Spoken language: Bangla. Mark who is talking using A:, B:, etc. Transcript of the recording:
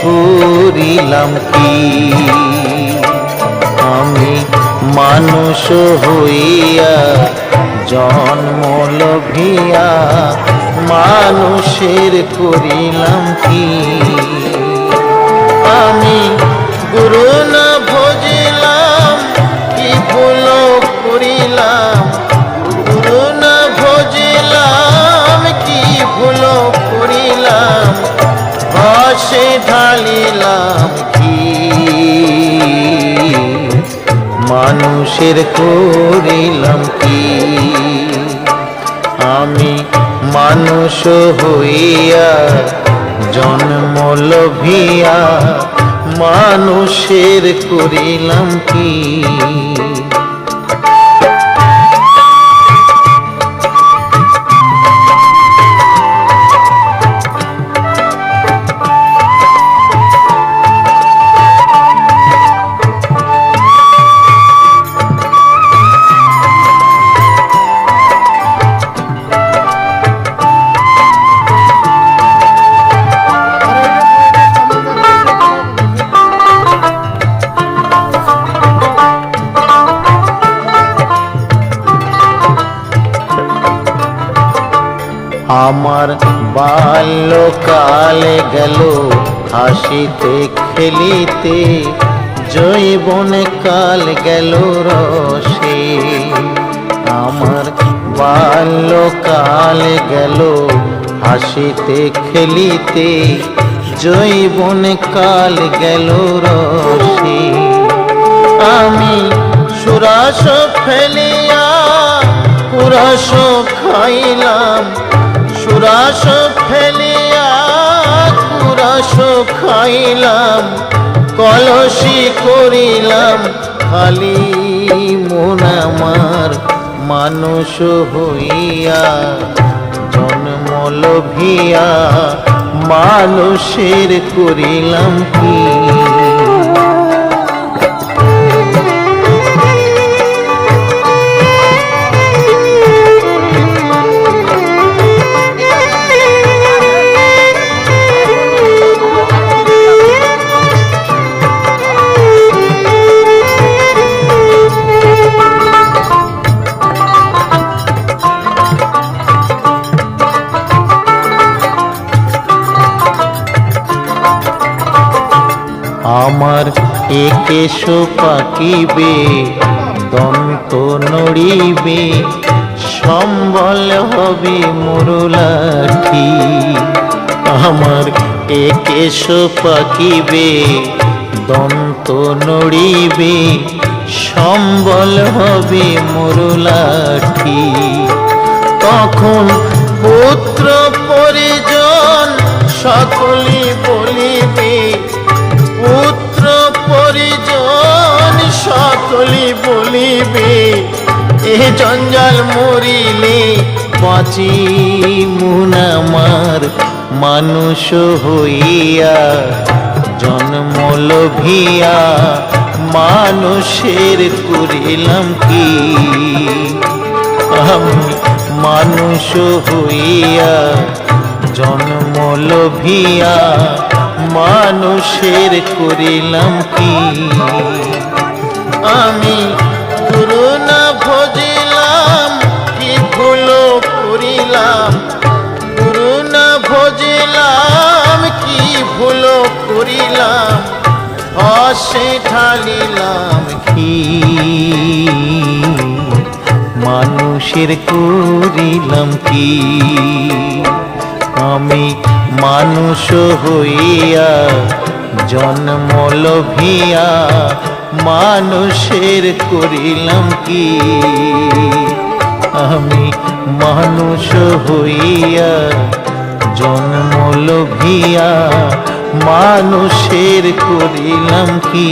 A: করিলাম কি? আমি মানুষ হইয়া জন্ম লভিয়া মানুষের করিলাম কি? আমি গুরু না ভজিলাম, কি ভুল করিলাম? গুরু না ভজিলাম, কি ভুল করিলাম? বসে ঢালিলাম কি? মানুষের করিলাম কি? আমি মানুষ হইয়া জন্ম লভিয়া মানুষের করিলাম কি? আমার বাল্যকালে গেল হাসিতে খেলিতে, যৌবনে কাল গেল রসে। আমার বাল্যকালে গেল হাসিতে খেলিতে, যৌবনে কাল গেল রসে। আমি সুরাস ফেলিয়া কুরাস খাইলাম, সুরাস ফেলিয়া কুরাস খাইলাম, কলসি করিলাম খালি মন আমার মানুষ হইয়া জন্ম লভিয়া মানুষের করিলাম কি? আমার একেশ পাকিবে, দন্ত নড়িবে, সম্বল হবে মুরলাঠি। আমার একেশ পাকিবে, দন্ত নড়িবে, সম্বল হবে মুরলাঠি। তখন পুত্র পরিজন সকলে বলিবে, পুত্র পরিজন সকলে বলিবে, এ জঞ্জাল মরিলে বাঁচি মন আমার মানুষ হইয়া জন্ম লভিয়া মানুষের করিলাম কি? আমি মানুষ হইয়া জন্ম লভিয়া মানুষের করিলাম কি? আমি গুরু না ভজিলাম, কি ভুল করিলাম? গুরু না ভজিলাম, কি ভুল করিলাম? হসে ঢালিলাম কি? মানুষের করিলাম কি? আমি মানুষ হইয়া জন্ম লভিয়া মানুষের করিলাম কি? আমি মানুষ হইয়া জন্ম লভিয়া মানুষের করিলাম কি?